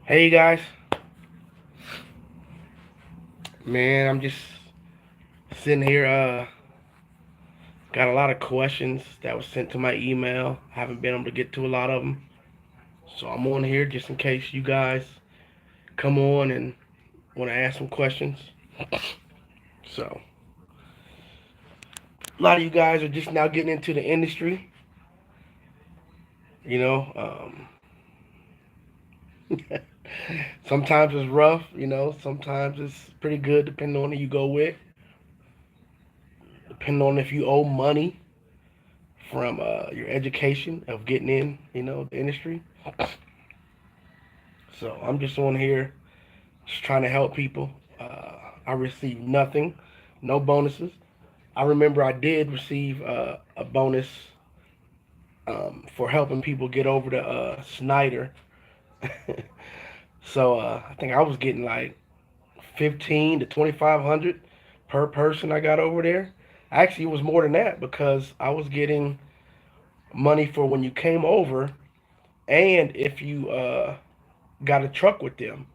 Hey guys, man, I'm just sitting here. Got a lot of questions that was sent to my email. I haven't been able to get to a lot of them, so I'm on here just in case you guys come on and want to ask some questions. So a lot of you guys are just now getting into the industry. You know, sometimes it's rough. Sometimes it's pretty good depending on who you go with, depending on if you owe money from your education of getting in. The industry. So I'm just on here just trying to help people. I received nothing, no bonuses. I remember I did receive a bonus for helping people get over to Snyder. So I think I was getting like 15 to 2,500 per person I got over there. Actually, it was more than that because I was getting money for when you came over, and if you got a truck with them,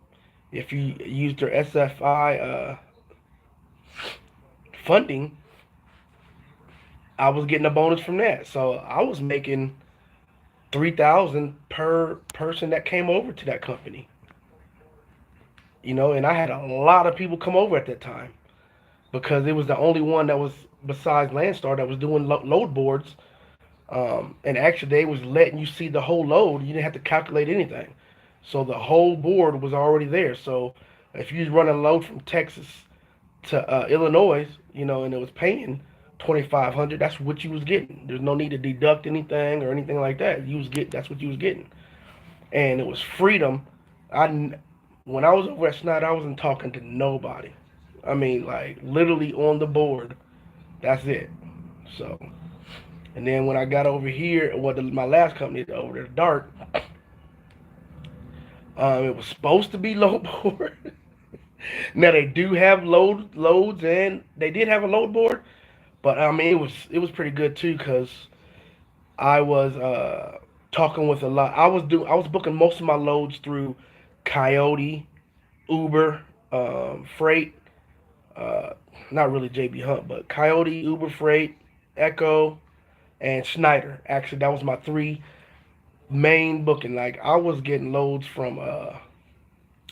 if you used their SFI funding, I was getting a bonus from that. So I was making 3,000 per person that came over to that company. And I had a lot of people come over at that time because it was the only one that was besides Landstar that was doing load boards. And actually, they was letting you see the whole load. You didn't have to calculate anything. So the whole board was already there. So if you run a load from Texas to Illinois, and it was paying 2,500, that's what you was getting. There's no need to deduct anything or anything like that. That's what you was getting, and it was freedom. I when I was over at Snyder, I wasn't talking to nobody. I mean, like literally on the board. That's it. So, and then when I got over here, my last company over there, Dart, it was supposed to be low board. Now they do have loads, and they did have a load board, but I mean it was pretty good too because I was talking with a lot. I was booking most of my loads through Coyote, Uber, Freight, uh, not really JB Hunt, but Coyote, Uber Freight, Echo, and Schneider. Actually, that was my three main booking. Like I was getting loads from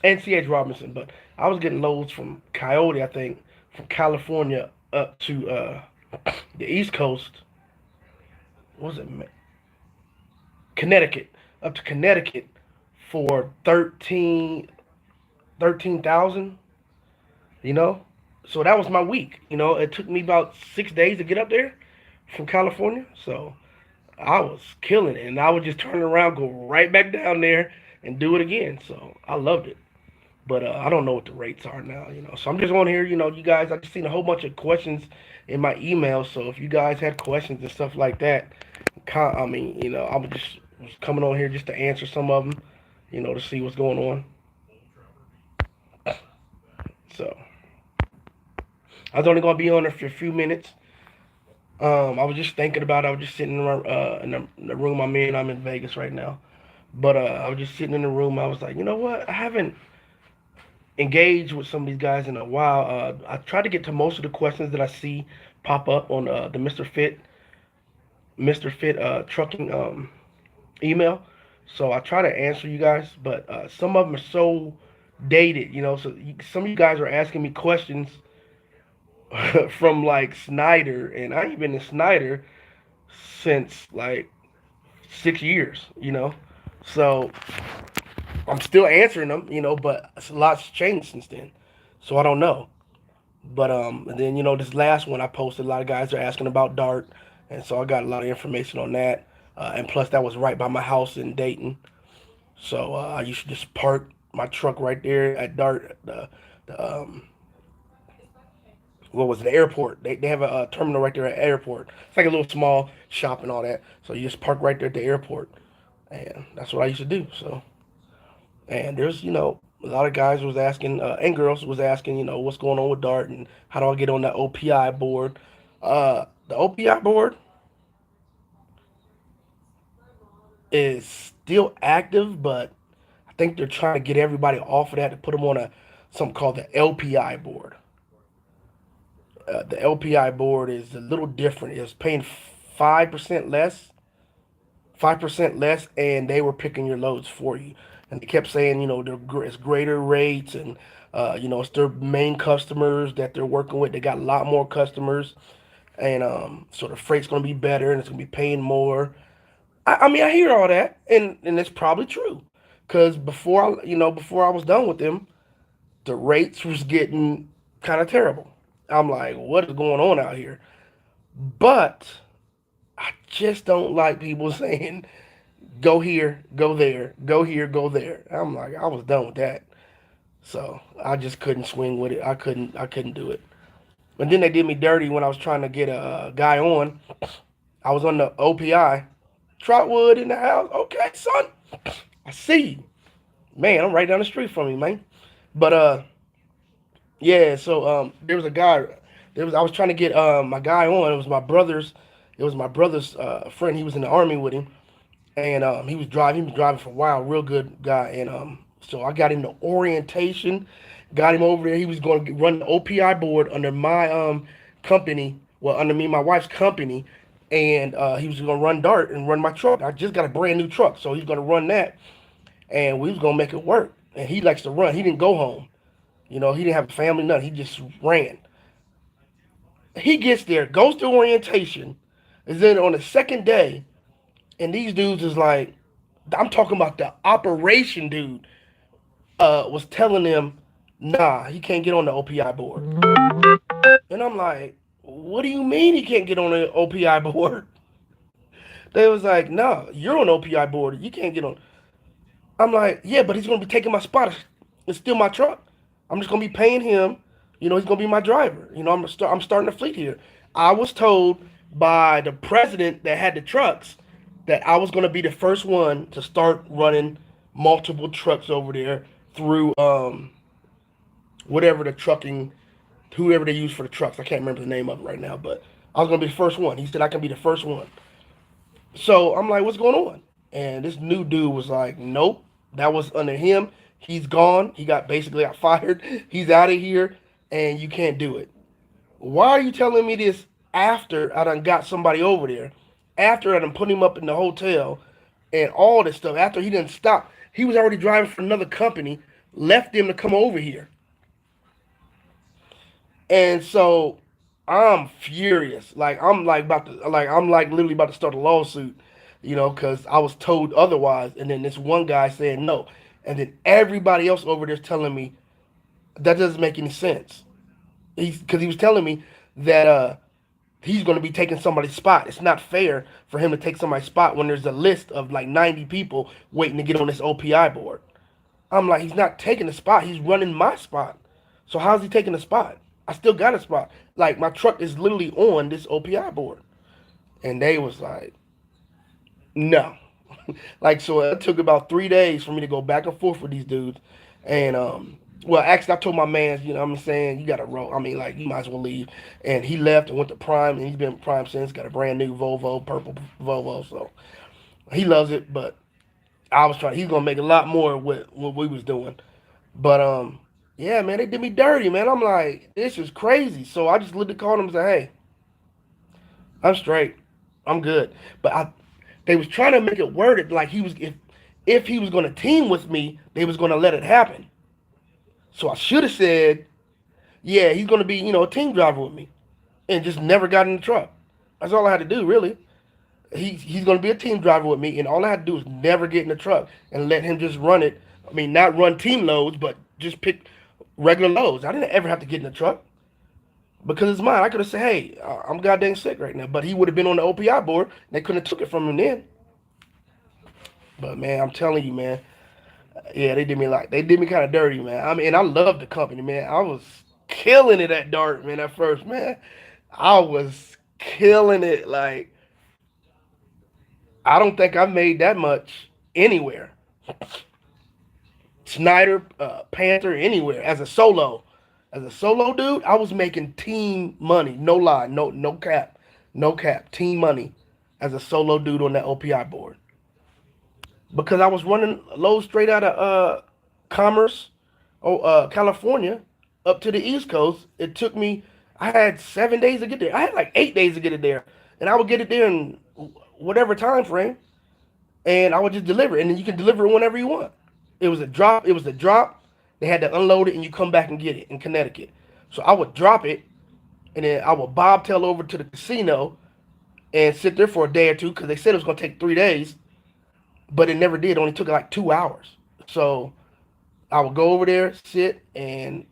and CH Robinson, but I was getting loads from Coyote. I think from California up to the East Coast. What was it Connecticut? Up to Connecticut for 13,000. You know, so that was my week. It took me about 6 days to get up there from California. So I was killing it, and I would just turn around, go right back down there, and do it again. So I loved it. But I don't know what the rates are now. So I'm just on here. You guys. I just seen a whole bunch of questions in my email. So if you guys had questions and stuff like that, I mean, I was coming on here just to answer some of them. To see what's going on. So I was only gonna be on there for a few minutes. I was just thinking about it. I was just sitting in the room I'm in. I'm in Vegas right now. But I was just sitting in the room. I was like, you know what? I haven't engaged with some of these guys in a while. I try to get to most of the questions that I see pop up on the Mr. Fit trucking email. So I try to answer you guys, but some of them are so dated. Some of you guys are asking me questions from like Snyder, and I ain't been in Snyder since like 6 years. So I'm still answering them. But a lot's changed since then, so I don't know. But and then this last one I posted, a lot of guys are asking about Dart, and so I got a lot of information on that. And plus, that was right by my house in Dayton, so I used to just park my truck right there at Dart, the what was it, the airport. They have a terminal right there at the airport. It's like a little small shop and all that. So you just park right there at the airport, and that's what I used to do. So, and there's a lot of guys was asking and girls was asking what's going on with Dart and how do I get on that OPI board. The OPI board is still active, but I think they're trying to get everybody off of that to put them on a something called the LPI board. The LPI board is a little different. It's paying 5% less, 5% less, and they were picking your loads for you. And they kept saying, it's greater rates, and it's their main customers that they're working with. They got a lot more customers, and so the freight's going to be better, and it's going to be paying more. I mean, I hear all that, and it's probably true, because before I was done with them, the rates was getting kind of terrible. I'm like, what is going on out here? But I just don't like people saying, go here, go there, go here, go there. I'm like, I was done with that. So I just couldn't swing with it. I couldn't do it. And then they did me dirty when I was trying to get a guy on. I was on the OPI. Trotwood in the house. Okay, son. I see you. Man, I'm right down the street from you, man. But yeah, so there was a guy. I was trying to get my guy on. It was my brother's friend. He was in the army with him, and he was driving for a while. Real good guy. And so I got him the orientation. Got him over there. He was going to run the OPI board under my company. Well, under me and my wife's company. And he was going to run Dart and run my truck. I just got a brand new truck, so he's going to run that, and we was going to make it work. And he likes to run. He didn't go home. He didn't have a family, nothing. He just ran. He gets there, goes to orientation, is then on the second day, and these dudes is like, I'm talking about the operation dude, was telling them, nah, he can't get on the OPI board. And I'm like, what do you mean he can't get on the OPI board? They was like, no, you're on OPI board. You can't get on. I'm like, yeah, but he's gonna be taking my spot. It's still my truck. I'm just gonna be paying him. He's gonna be my driver. I'm starting a fleet here. I was told by the president that had the trucks that I was gonna be the first one to start running multiple trucks over there through whatever the trucking, whoever they use for the trucks. I can't remember the name of it right now, but I was gonna be the first one. He said I can be the first one. So I'm like, what's going on? And this new dude was like, nope, that was under him. He's gone. He got fired. He's out of here, and you can't do it. Why are you telling me this after I done got somebody over there? After I done put him up in the hotel and all this stuff. After he didn't stop. He was already driving for another company, left them to come over here. And so I'm furious. I'm like literally about to start a lawsuit, because I was told otherwise. And then this one guy saying no. And then everybody else over there's telling me that doesn't make any sense. Because he was telling me that he's going to be taking somebody's spot. It's not fair for him to take somebody's spot when there's a list of like 90 people waiting to get on this OPI board. I'm like, he's not taking the spot. He's running my spot. So how's he taking the spot? I still got a spot. Like, my truck is literally on this OPI board. And they was like, no. Like, so it took about 3 days for me to go back and forth with these dudes. And, well, actually, I told my man, what I'm saying, you got to roll. I mean, like, you might as well leave. And he left and went to Prime, and he's been Prime since. Got a brand new Volvo, purple Volvo. So he loves it, but he's going to make a lot more with what we was doing. But, yeah, man, they did me dirty, man. I'm like, this is crazy. So I just literally called him and said, hey, I'm straight. I'm good. But they was trying to make it worded like if he was going to team with me, they was going to let it happen. So I should have said, yeah, he's going to be, a team driver with me, and just never got in the truck. That's all I had to do, really. He's going to be a team driver with me, and all I had to do was never get in the truck and let him just run it. I mean, not run team loads, but just pick regular loads. I didn't ever have to get in the truck because it's mine. I could have said, hey, I'm goddamn sick right now, but he would have been on the OPI board, and they couldn't have took it from him then. But, man, I'm telling you, man, yeah, they did me kind of dirty, man. I mean, I love the company, man. I was killing it at Dart, man, at first, man. I was killing it. Like, I don't think I made that much anywhere. Snyder, Panther, anywhere. As a solo dude, I was making team money. No lie, no cap, team money as a solo dude on that OPI board. because I was running low straight out of Commerce, California, up to the East Coast. It took me. I had 7 days to get there. I had like 8 days to get it there, and I would get it there in whatever time frame, and I would just deliver it, and then you can deliver it whenever you want. It was a drop. It was a drop. They had to unload it, and you come back and get it in Connecticut. So I would drop it, and then I would bobtail over to the casino and sit there for a day or two because they said it was going to take 3 days, but it never did. It only took like 2 hours. So I would go over there, sit, and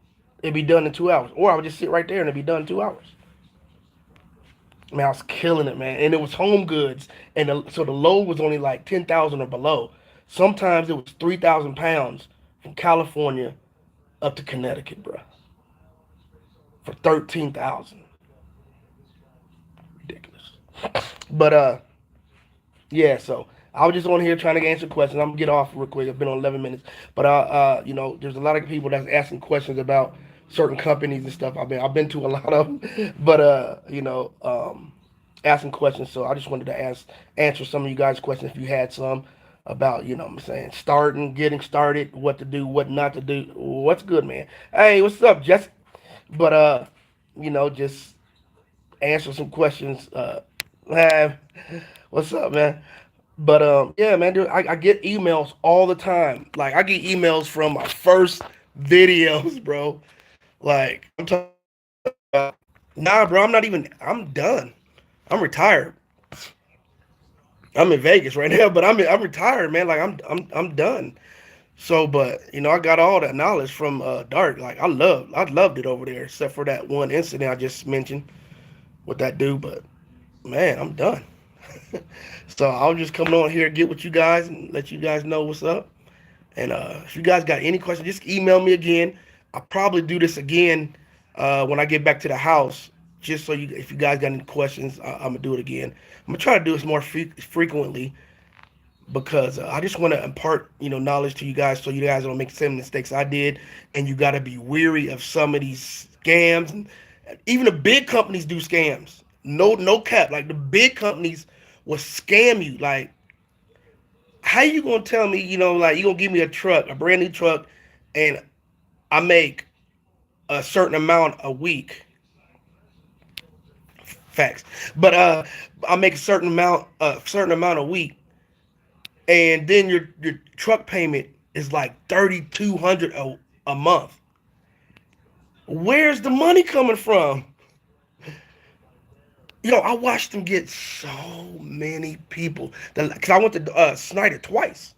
it'd be done in 2 hours. Or I would just sit right there and it'd be done in 2 hours. Man, I was killing it, man. And it was home goods. And so the load was only like 10,000 or below. Sometimes it was 3,000 pounds from California up to Connecticut, bro, for 13,000. Ridiculous. But yeah, so I was just on here trying to answer questions. I'm gonna get off real quick. I've been on 11 minutes, but there's a lot of people that's asking questions about certain companies and stuff. I've been to a lot of them, but asking questions. So I just wanted to answer some of you guys' questions if you had some about, what I'm saying, getting started, what to do, what not to do. What's good, man? Hey, what's up, Jess? But just answer some questions. What's up, man? But yeah, man, dude, I get emails all the time. Like I get emails from my first videos, bro. Like I'm talking about, nah, bro. I'm not even. I'm done. I'm retired. I'm in Vegas right now, but I'm retired, man. Like I'm done. So, but I got all that knowledge from Dark. Like I loved it over there, except for that one incident I just mentioned with that dude. But man, I'm done. So I'll just come on here, get with you guys, and let you guys know what's up. And if you guys got any questions, just email me again. I'll probably do this again when I get back to the house, just so if you guys got any questions, I'm gonna do it again. I'm gonna try to do this more frequently because I just want to impart, knowledge to you guys, so you guys don't make the same mistakes I did. And you got to be weary of some of these scams. And even the big companies do scams. No, no cap. Like the big companies will scam you. Like, how you gonna tell me, like you gonna give me a truck, a brand new truck, and I make a certain amount a week? Facts. But I make a certain amount a week, and then your truck payment is like 3,200 a month. Where's the money coming from? I watched them get so many people. Because I went to Snyder twice.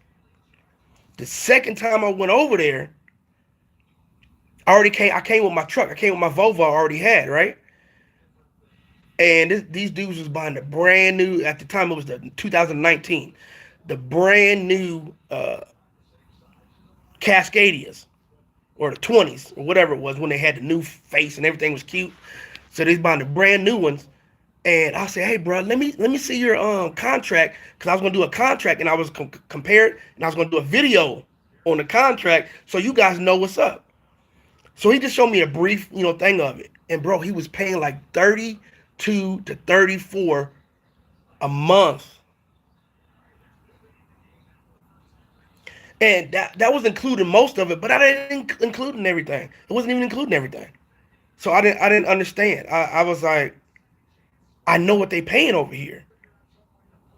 The second time I went over there, I came with my truck. I came with my Volvo I already had, right? And these dudes was buying the brand new. At the time, it was the 2019, the brand new Cascadias, or the 20s, or whatever it was, when they had the new face and everything was cute. So they buying the brand new ones. And I said, hey, bro, let me see your contract, because I was gonna do a contract, and I was compare it, and I was gonna do a video on the contract, so you guys know what's up. So he just showed me a brief, thing of it, and bro, he was paying like 32 to 34 a month, and that was including most of it, but I didn't include in everything. It wasn't even including everything. So I didn't understand. I was like, I know what they paying over here.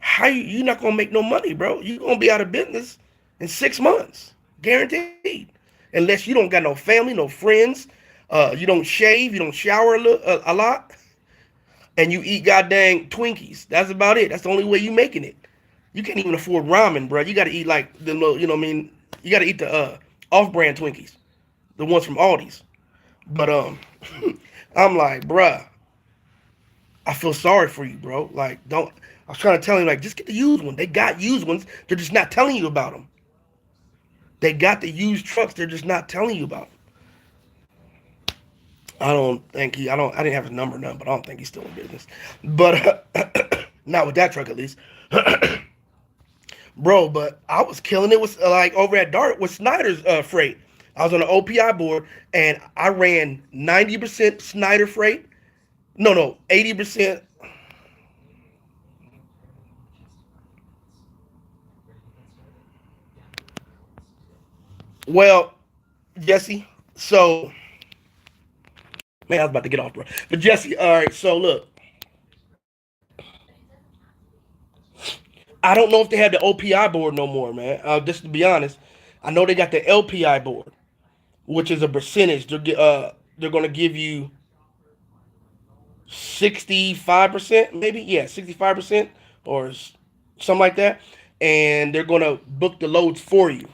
How you not gonna make no money, bro? You gonna be out of business in 6 months, guaranteed. Unless you don't got no family, no friends, you don't shave, you don't shower a lot, and you eat goddamn Twinkies. That's about it. That's the only way you making it. You can't even afford ramen, bro. You got to eat like the little, what I mean. You got to eat the off-brand Twinkies, the ones from Aldi's. But I'm like, bruh, I feel sorry for you, bro. Like, don't. I was trying to tell him, like, just get the used one. They got used ones. They're just not telling you about them. They got the used trucks. They're just not telling you about them. I don't think he. I don't. I didn't have his number none, but I don't think he's still in business. But not with that truck, at least, bro. But I was killing it with like over at Dart with Snyder's freight. I was on the OPI board, and I ran 90% Snyder freight. No, 80%. Well, Jesse. So, man, I was about to get off, bro. But Jesse, all right. So look, I don't know if they have the OPI board no more, man. Just to be honest, I know they got the LPI board, which is a percentage. They're gonna give you 65%, maybe, yeah, 65% or something like that, and they're gonna book the loads for you.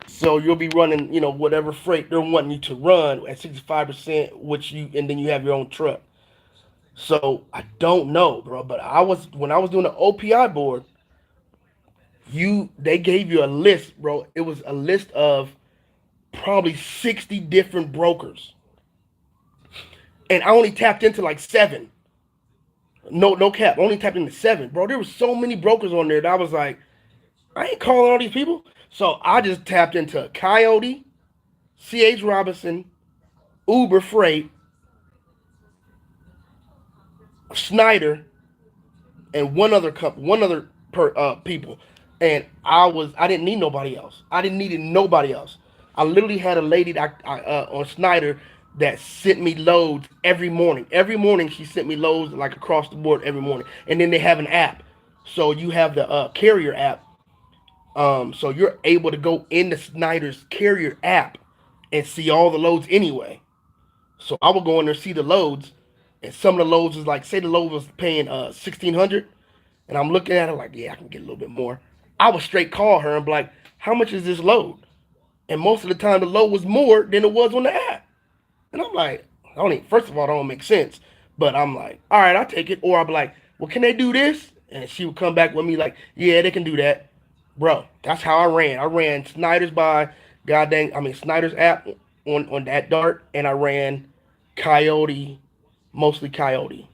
So you'll be running, whatever freight they're wanting you to run at 65%, which you and then you have your own truck. So I don't know, bro. But when I was doing the OPI board, they gave you a list, bro. It was a list of probably 60 different brokers. And I only tapped into like seven. No, no cap. I only tapped into seven. Bro, there was so many brokers on there that I was like, I ain't calling all these people. So I just tapped into Coyote, C.H. Robinson, Uber Freight, Schneider, and one other people, and I didn't need nobody else. I didn't need nobody else. I literally had a lady on Schneider that sent me loads every morning. Every morning she sent me loads like across the board every morning, and then they have an app. So you have the carrier app. So you're able to go into Schneider's carrier app and see all the loads anyway. So I would go in there see the loads, and some of the loads was like, say the load was paying 1,600, and I'm looking at it like, yeah, I can get a little bit more. I would straight call her and be like, how much is this load? And most of the time the load was more than it was on the app. And I'm like, I don't even, first of all, it don't make sense. But I'm like, all right, I'll take it. Or I'll be like, well, can they do this? And she would come back with me like, yeah, they can do that. Bro, that's how I ran. I ran Snyder's Snyder's app on that dart, and I ran Coyote, mostly Coyote.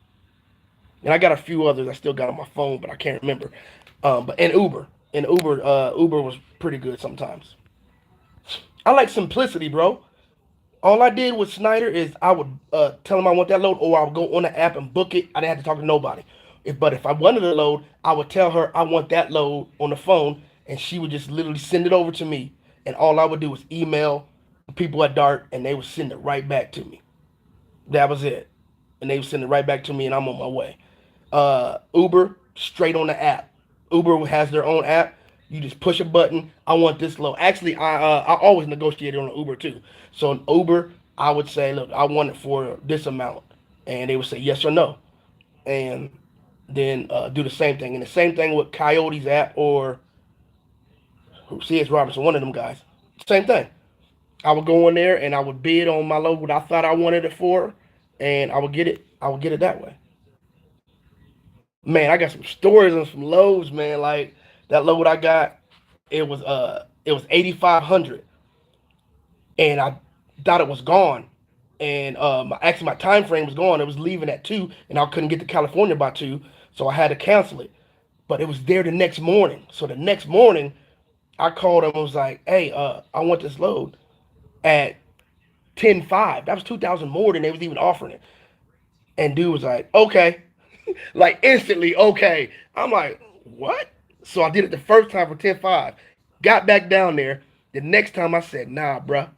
And I got a few others I still got on my phone, but I can't remember. But and Uber, Uber was pretty good sometimes. I like simplicity, bro. All I did with Snyder is I would tell him I want that load, or I would go on the app and book it. I didn't have to talk to nobody. But if I wanted a load, I would tell her I want that load on the phone, and she would just literally send it over to me. And all I would do was email the people at Dart, and they would send it right back to me. That was it. And they would send it right back to me, and I'm on my way. Uber, straight on the app. Uber has their own app. You just push a button. I want this low. Actually, I always negotiated on Uber too. So in Uber, I would say, look, I want it for this amount, and they would say yes or no, and then do the same thing. And the same thing with Coyote's app or C.H. Robinson, one of them guys. Same thing. I would go in there and I would bid on my load what I thought I wanted it for, and I would get it. I would get it that way. Man, I got some stories and some loads, man. Like that load I got, it was 8,500, and I thought it was gone, and actually my time frame was gone. It was leaving at 2, and I couldn't get to California by 2, so I had to cancel it. But it was there the next morning. So the next morning, I called them and was like, "Hey, I want this load at 10,500. That was 2,000 more than they was even offering it." And dude was like, "Okay." Like instantly, okay. I'm like, what? So I did it the first time for 10,500. Got back down there. The next time I said, nah, bruh.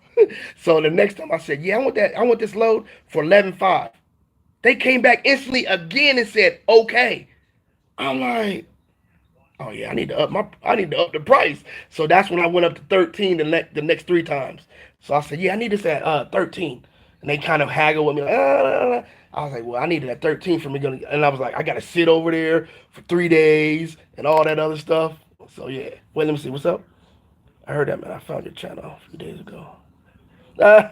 So the next time I said, yeah, I want that. I want this load for 11,500. They came back instantly again and said, okay. I'm like, oh yeah, I need to up the price. So that's when I went up to 13 the next 3 times. So I said, yeah, I need this at 13. And they kind of haggled with me like, I was like, well, I needed at 13 for me going, and I was like, I gotta sit over there for 3 days and all that other stuff. So yeah. Wait, let me see. What's up? I heard that, man. I found your channel a few days ago. Uh,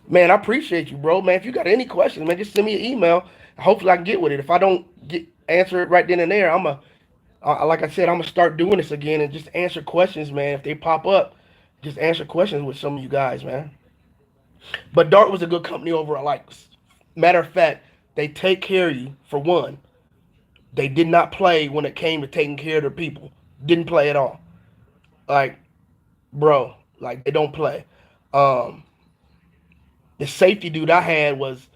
Man, I appreciate you, bro. Man, if you got any questions, man, just send me an email. Hopefully I can get with it. If I don't get answer it right then and there, like I said, I'm gonna start doing this again and just answer questions, man. If they pop up, just answer questions with some of you guys, man. But Dart was a good company overall. Like, matter of fact, they take care of you for one. They did not play when it came to taking care of their people. Didn't play at all. Like, bro, like they don't play. Um, the safety dude I had was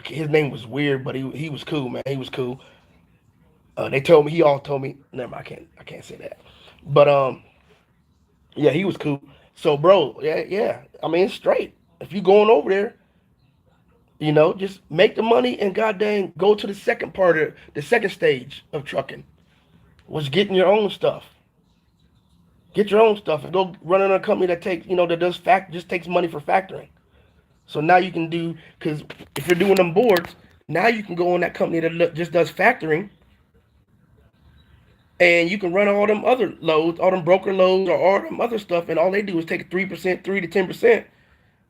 his name was weird, but he was cool, man. He was cool. They told me he all told me. Never mind, I can't say that. But Yeah, he was cool. So, bro, yeah. I mean, it's straight. If you going over there, just make the money and goddamn go to the second part of the second stage of trucking, was getting your own stuff. Get your own stuff and go run in a company that takes, that does just takes money for factoring. So now you can do, because if you're doing them boards, now you can go on that company that just does factoring, and you can run all them other loads, all them broker loads, or all them other stuff, and all they do is take 3%, 3 to 10%,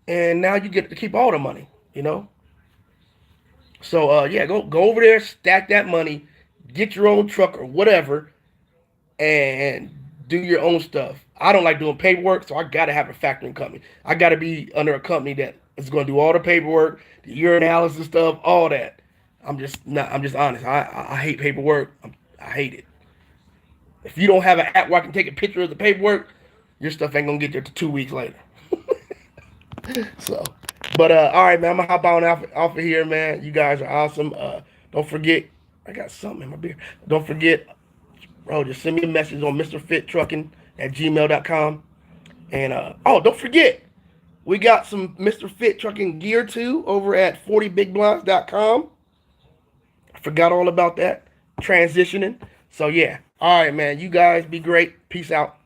and now you get to keep all the money. You know. So yeah, go over there, stack that money, get your own truck or whatever, and do your own stuff. I don't like doing paperwork, so I gotta have a factoring company. I gotta be under a company that is gonna do all the paperwork, the year analysis stuff, all that. I'm just not. I'm just honest. I hate paperwork. I hate it. If you don't have an app where I can take a picture of the paperwork, your stuff ain't gonna get there till 2 weeks later. So, but all right, man. I'm gonna hop on off of here, man. You guys are awesome. Don't forget, I got something in my beer. Don't forget, bro. Just send me a message on mrfittrucking@gmail.com. And don't forget, we got some Mr. Fit Trucking gear too over at 40bigblinds.com. I forgot all about that transitioning. So yeah, all right, man. You guys be great. Peace out.